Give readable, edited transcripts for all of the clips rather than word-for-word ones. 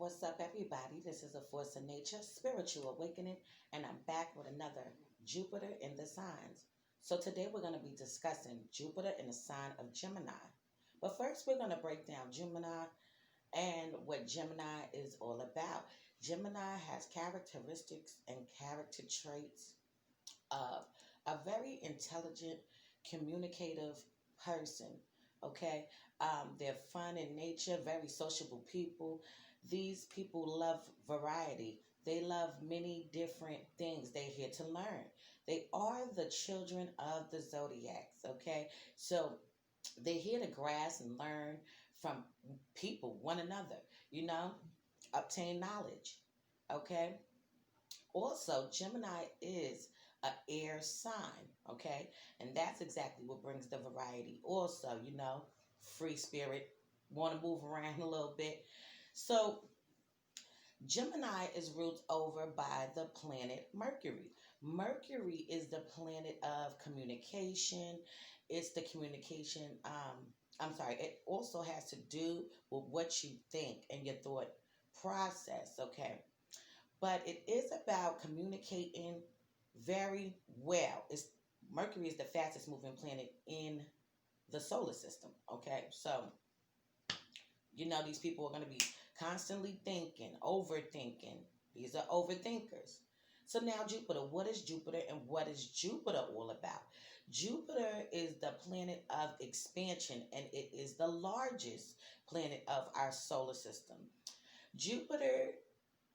What's up, everybody? This is A Force of Nature, Spiritual Awakening, and I'm back with another Jupiter in the signs. So, today we're going to be discussing Jupiter in the sign of Gemini. But first, we're going to break down Gemini and what Gemini is all about. Gemini has characteristics and character traits of a very intelligent, communicative person. Okay, they're fun in nature, very sociable people. These people love variety. They love many different things. They're here to learn. They are the children of the zodiacs. Okay, so they're here to grasp and learn from people, one another. You know, obtain knowledge. Okay, also, Gemini is a air sign, okay? And that's exactly what brings the variety. Also, free spirit, want to move around a little bit. So, Gemini is ruled over by the planet Mercury. Mercury is the planet of communication. It's the communication, I'm sorry, it also has to do with what you think and your thought process, okay? But it is about communicating very well. It's Mercury is the fastest moving planet in the solar system. Okay, so these people are going to be constantly thinking, overthinking. These are overthinkers. So now Jupiter, what is Jupiter and what is Jupiter all about? Jupiter is the planet of expansion and it is the largest planet of our solar system. Jupiter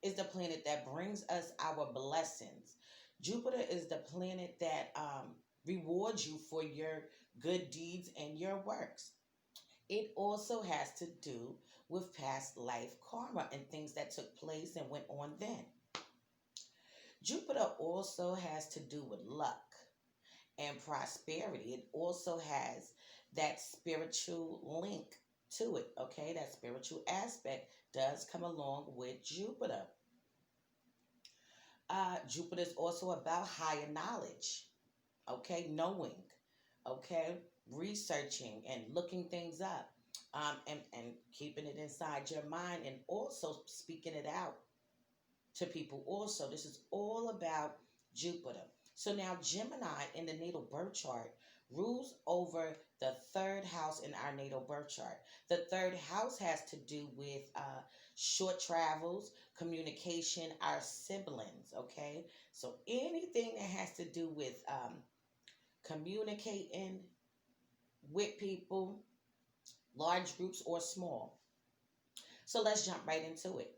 is the planet that brings us our blessings. Jupiter is the planet that rewards you for your good deeds and your works. It also has to do with past life karma and things that took place and went on then. Jupiter also has to do with luck and prosperity. It also has that spiritual link to it, okay? That spiritual aspect does come along with Jupiter. Jupiter is also about higher knowledge, okay? Knowing, okay? Researching and looking things up, and keeping it inside your mind and also speaking it out to people also. This is all about Jupiter. So now Gemini in the natal birth chart rules over the third house in our natal birth chart. The third house has to do with short travels, communication, our siblings, okay? So anything that has to do with communicating with people, large groups or small. So let's jump right into it.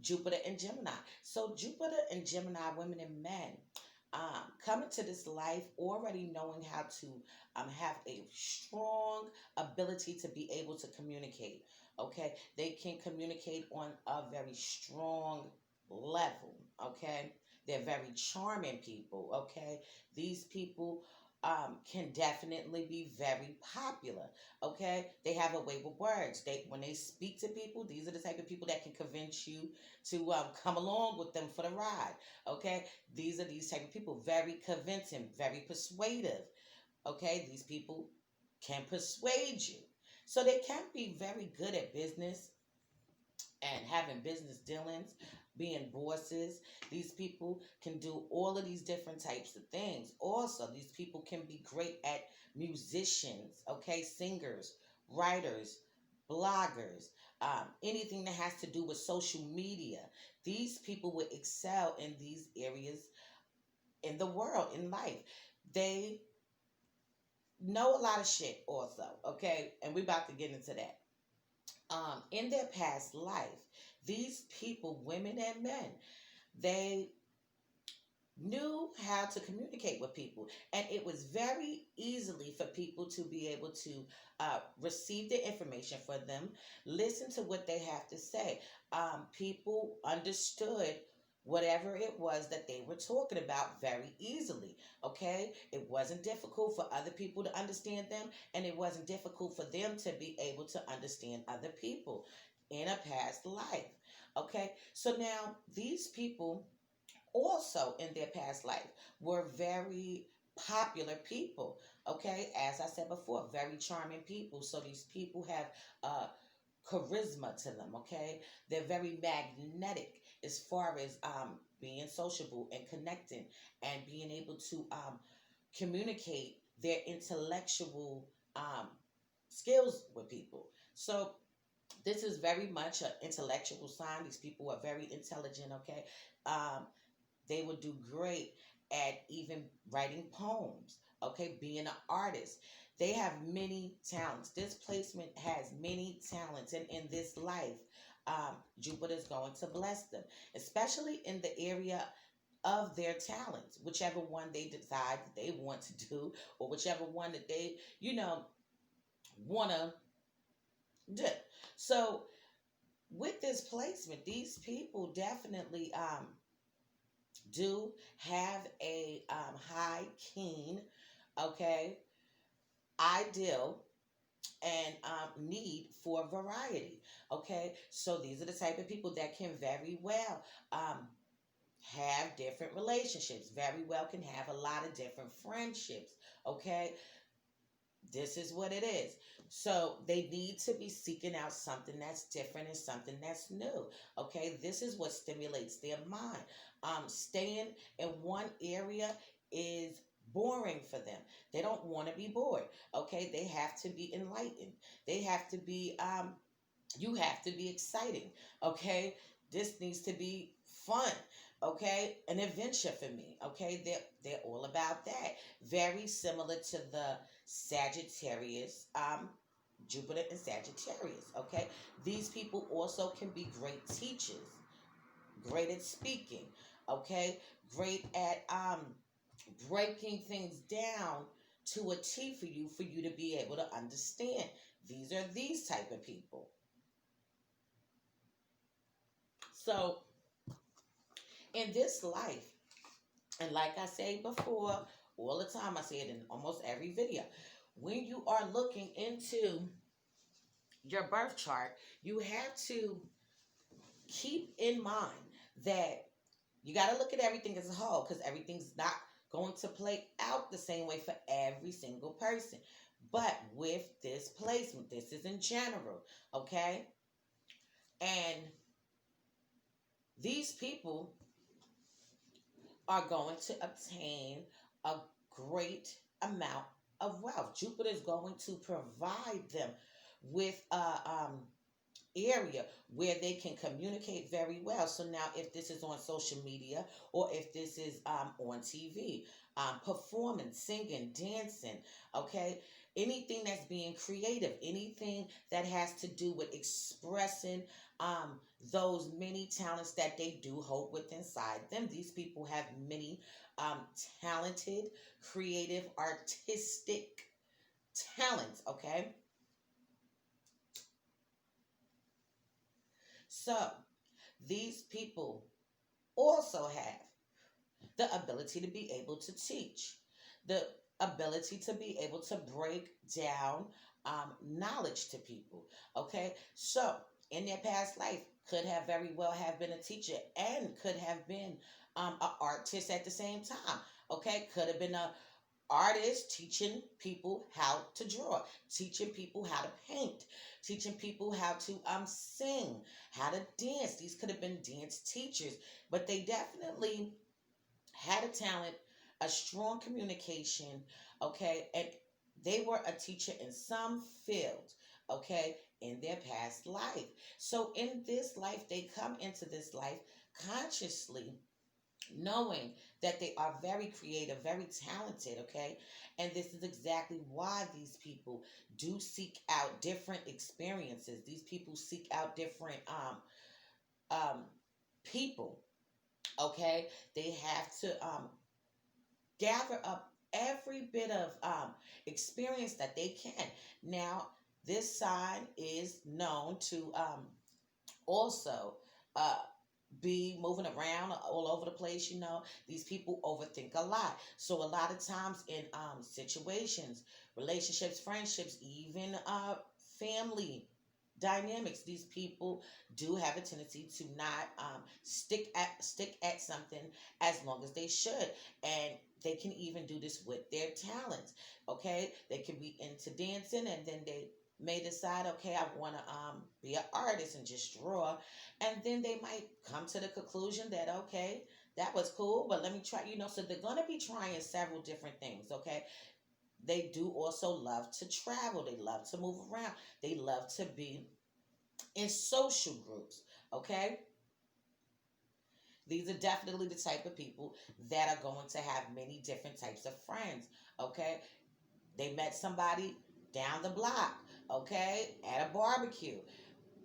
Jupiter and Gemini. So Jupiter and Gemini, women and men, come into this life already knowing how to have a strong ability to be able to communicate. Okay, they can communicate on a very strong level. Okay, they're very charming people. Okay, these people can definitely be very popular. Okay, they have a way with words. They when they speak to people, these are the type of people that can convince you to come along with them for the ride. Okay, these are these type of people, very convincing, very persuasive. Okay, these people can persuade you. So they can be very good at business and having business dealings, being bosses. These people can do all of these different types of things. Also, these people can be great at musicians, okay, singers, writers, bloggers, anything that has to do with social media. These people would excel in these areas in the world, in life. They know a lot of shit also, okay? And we're about to get into that. In their past life, these people, women and men, they knew how to communicate with people, and it was very easily for people to be able to receive the information for them, listen to what they have to say. People understood whatever it was that they were talking about very easily. Okay, it wasn't difficult for other people to understand them, and it wasn't difficult for them to be able to understand other people in a past life. Okay, so now these people also in their past life were very popular people. Okay, as I said before, very charming people. So these people have charisma to them, okay? They're very magnetic as far as being sociable and connecting and being able to communicate their intellectual skills with people. So this is very much an intellectual sign. These people are very intelligent, okay? Um, they would do great at even writing poems, okay? Being an artist. They have many talents. This placement has many talents, and in this life, Jupiter is going to bless them, especially in the area of their talents, whichever one they decide that they want to do, or whichever one that they, want to do. So, with this placement, these people definitely do have a high, keen, okay, ideal and need for variety. Okay, so these are the type of people that can very well have different relationships, very well can have a lot of different friendships. Okay, this is what it is. So they need to be seeking out something that's different and something that's new. Okay, this is what stimulates their mind. Staying in one area is boring for them. They don't want to be bored. Okay, they have to be enlightened. They have to be. You have to be exciting. Okay, this needs to be fun. Okay, an adventure for me. Okay, they're all about that. Very similar to the Sagittarius, Jupiter and Sagittarius. Okay, these people also can be great teachers, great at speaking. Okay, great at breaking things down to a T for you to be able to understand. These are these type of people. So in this life, and like I say before, all the time, I say it in almost every video. When you are looking into your birth chart, you have to keep in mind that you got to look at everything as a whole, because everything's not going to play out the same way for every single person. But with this placement, this is in general, okay? And these people are going to obtain a great amount of wealth. Jupiter is going to provide them with a area where they can communicate very well. So now, if this is on social media, or if this is on TV, performing, singing, dancing, okay, anything that's being creative, anything that has to do with expressing those many talents that they do hold within inside them. These people have many talented, creative, artistic talents, okay? So, these people also have the ability to be able to teach, the ability to be able to break down knowledge to people. Okay, so in their past life, could have very well have been a teacher and could have been an artist at the same time. Okay, could have been a artist teaching people how to draw, teaching people how to paint, teaching people how to sing, how to dance. These could have been dance teachers, but they definitely had a talent, a strong communication, okay, and they were a teacher in some field, okay, in their past life. So in this life, they come into this life consciously knowing that they are very creative, very talented, okay? And this is exactly why these people do seek out different experiences. These people seek out different um, people, okay? They have to gather up every bit of experience that they can. Now, this sign is known to also uh, be moving around all over the place. These people overthink a lot. So a lot of times in situations, relationships, friendships, even family dynamics, these people do have a tendency to not stick at something as long as they should. And they can even do this with their talents. Okay, they can be into dancing, and then they may decide, okay, I want to be an artist and just draw, and then they might come to the conclusion that, okay, that was cool, but let me try, so they're going to be trying several different things, okay? They do also love to travel, they love to move around, they love to be in social groups, okay? These are definitely the type of people that are going to have many different types of friends, okay? They met somebody down the block, okay, at a barbecue.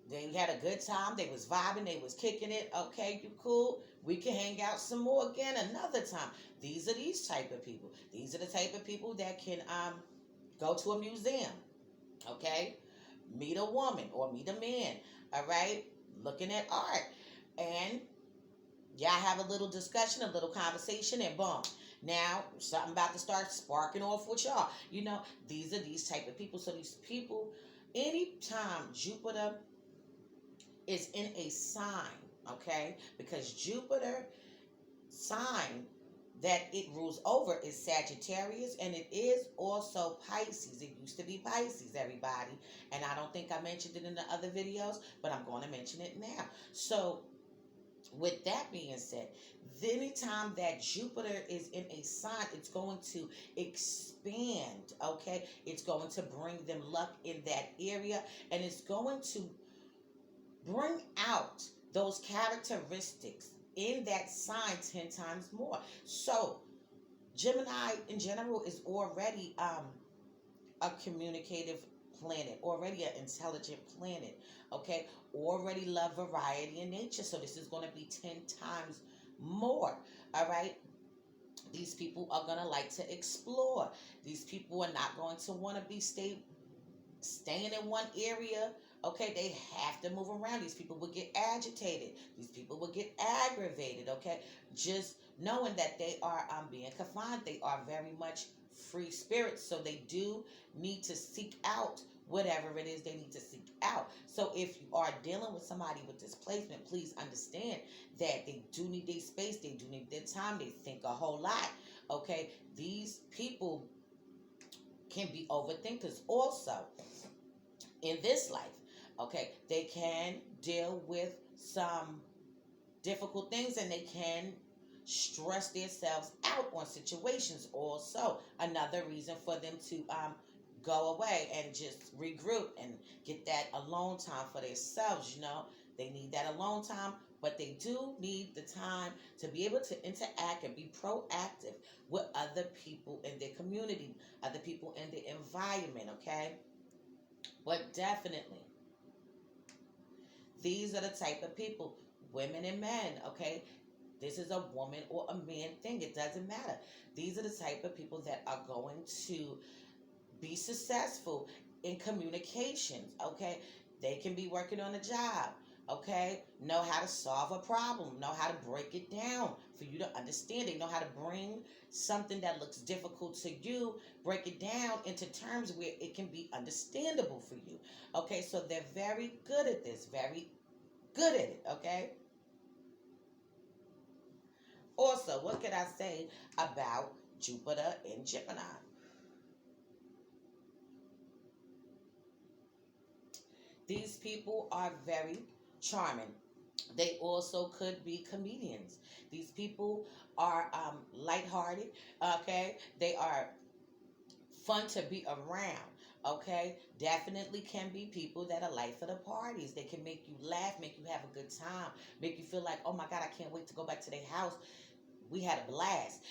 They had a good time. They was vibing. They was kicking it. Okay, you cool. We can hang out some more again another time. These are these type of people. These are the type of people that can go to a museum, okay, meet a woman or meet a man, all right, looking at art, and y'all have a little discussion, a little conversation, and boom. Now something about to start sparking off with y'all. These are these type of people. So these people, anytime Jupiter is in a sign, okay, because Jupiter sign that it rules over is Sagittarius, and it is also Pisces. It used to be Pisces, everybody, and I don't think I mentioned it in the other videos, but I'm going to mention it now. So with that being said, anytime that Jupiter is in a sign, it's going to expand, okay? It's going to bring them luck in that area, and it's going to bring out those characteristics in that sign 10 times more. So Gemini in general is already a communicative planet, already an intelligent planet, okay? Already love variety in nature, so this is going to be 10 times more, all right? These people are going to like to explore. These people are not going to want to be staying in one area, okay? They have to move around. These people will get agitated. These people will get aggravated, okay? Just knowing that they are being confined. They are very much free spirits, so they do need to seek out whatever it is they need to seek out. So if you are dealing with somebody with displacement, please understand that they do need their space, they do need their time, they think a whole lot, okay? These people can be overthinkers also in this life, okay? They can deal with some difficult things, and they can stress themselves out on situations also. Another reason for them to go away and just regroup and get that alone time for themselves. They need that alone time, but they do need the time to be able to interact and be proactive with other people in their community, other people in their environment, okay? But definitely, these are the type of people, women and men, okay? This is a woman or a man thing. It doesn't matter. These are the type of people that are going to be successful in communications, okay? They can be working on a job, okay? Know how to solve a problem, know how to break it down for you to understand. They know how to bring something that looks difficult to you, break it down into terms where it can be understandable for you, okay? So they're very good at this, very good at it, okay? Also, what could I say about Jupiter in Gemini? These people are very charming. They also could be comedians. These people are lighthearted, okay? They are fun to be around, okay? Definitely can be people that are life of the parties. They can make you laugh, make you have a good time, make you feel like, oh my God, I can't wait to go back to their house. We had a blast.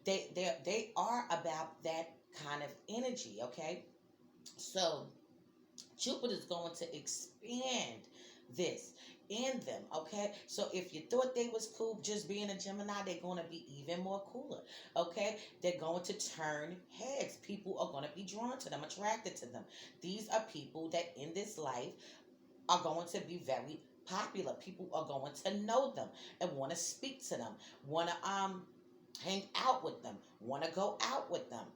They are about that kind of energy, okay? So Jupiter is going to expand this in them, okay? So if you thought they was cool just being a Gemini, they're going to be even more cooler, okay? They're going to turn heads. People are going to be drawn to them, attracted to them. These are people that in this life are going to be very popular. People are going to know them and want to speak to them, want to hang out with them, want to go out with them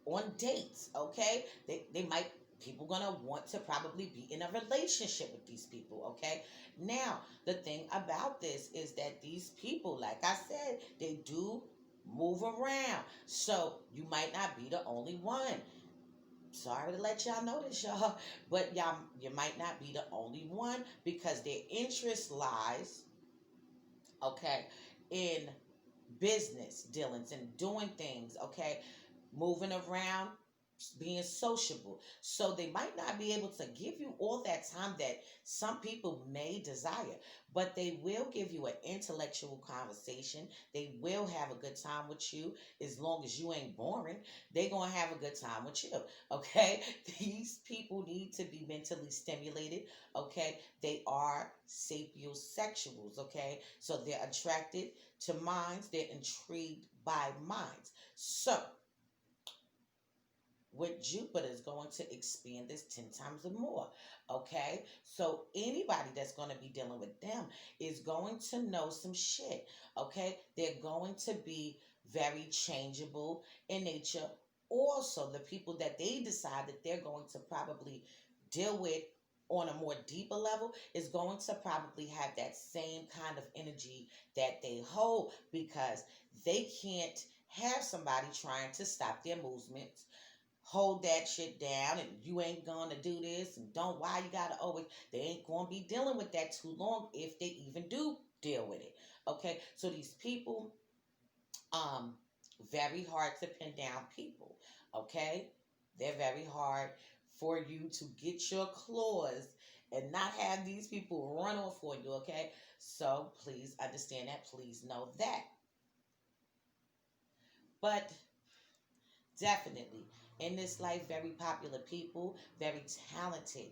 on dates, okay? They might, people gonna want to probably be in a relationship with these people, okay? Now, the thing about this is that these people, like I said, they do move around. So you might not be the only one. Sorry to let y'all know this, y'all, but you might not be the only one because their interest lies, okay, in business dealings and doing things, okay, moving around, being sociable. So they might not be able to give you all that time that some people may desire, but they will give you an intellectual conversation. They will have a good time with you as long as you ain't boring. They're going to have a good time with you, okay? These people need to be mentally stimulated, okay? They are sapiosexuals, okay? So they're attracted to minds, they're intrigued by minds. So with Jupiter is going to expand this 10 times or more. Okay? So anybody that's going to be dealing with them is going to know some shit. Okay? They're going to be very changeable in nature. Also, the people that they decide that they're going to probably deal with on a more deeper level is going to probably have that same kind of energy that they hold because they can't have somebody trying to stop their movements, hold that shit down, and you ain't gonna do this and don't, why you gotta always, they ain't gonna be dealing with that too long if they even do deal with it. Okay, so these people, um very hard to pin down people. Okay, they're very hard for you to get your claws and not have these people run off for you. Okay, so please understand that, please know that. But definitely, in this life, very popular people, very talented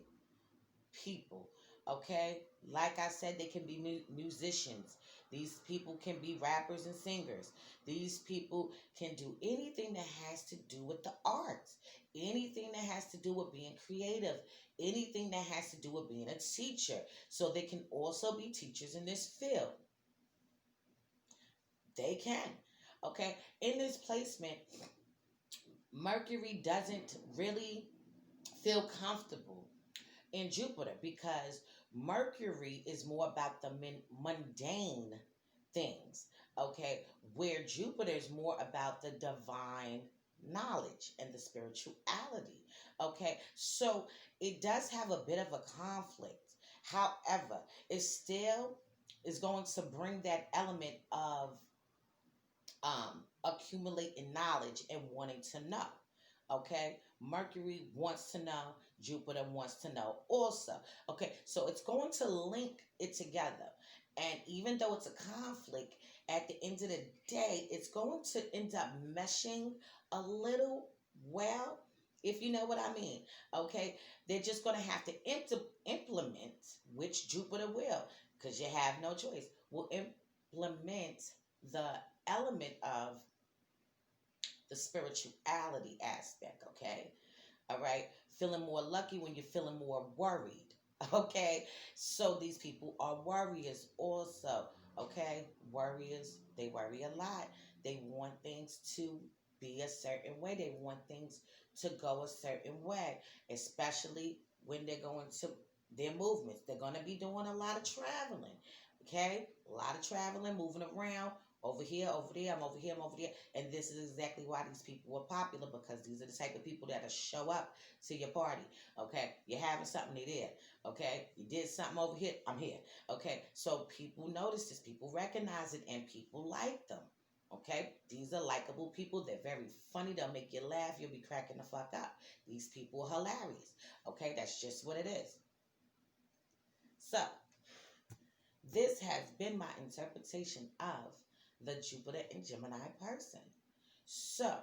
people. Okay? Like I said, they can be musicians. These people can be rappers and singers. These people can do anything that has to do with the arts, anything that has to do with being creative, anything that has to do with being a teacher. So they can also be teachers in this field. They can. Okay? In this placement, Mercury doesn't really feel comfortable in Jupiter because Mercury is more about the mundane things, okay? Where Jupiter is more about the divine knowledge and the spirituality, okay? So it does have a bit of a conflict. However, it still is going to bring that element of accumulating knowledge and wanting to know. Okay, Mercury wants to know, Jupiter wants to know also. Okay, so it's going to link it together. And even though it's a conflict, at the end of the day, it's going to end up meshing a little well, if you know what I mean. Okay, they're just going to have to implement, which Jupiter will, because you have no choice, will implement the element of the spirituality aspect, okay? All right? Feeling more lucky when you're feeling more worried, okay? So these people are worriers also, okay? Worriers, they worry a lot. They want things to be a certain way. They want things to go a certain way, especially when they're going to their movements. They're going to be doing a lot of traveling, okay? A lot of traveling, moving around, over here, over there, I'm over here, I'm over there. And this is exactly why these people are popular because these are the type of people that'll show up to your party. Okay, you're having something, they're there. Okay, you did something over here, I'm here. Okay, so people notice this, people recognize it, and people like them. Okay, these are likable people. They're very funny. They'll make you laugh. You'll be cracking the fuck up. These people are hilarious. Okay, that's just what it is. So, this has been my interpretation of the Jupiter and Gemini person. So,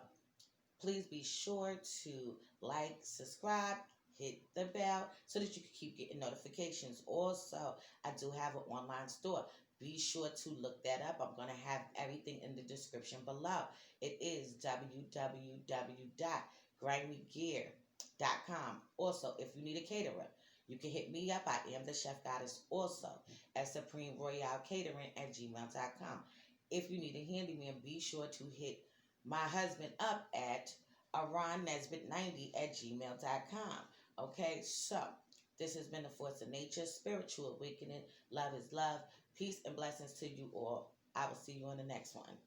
please be sure to like, subscribe, hit the bell so that you can keep getting notifications. Also, I do have an online store. Be sure to look that up. I'm going to have everything in the description below. It is www.grimeygear.com. Also, if you need a caterer, you can hit me up. I am the Chef Goddess also at supremeroyalcatering@gmail.com. If you need a handyman, be sure to hit my husband up at aronnesbitt90@gmail.com. Okay, so this has been the Force of Nature, Spiritual Awakening. Love is love. Peace and blessings to you all. I will see you on the next one.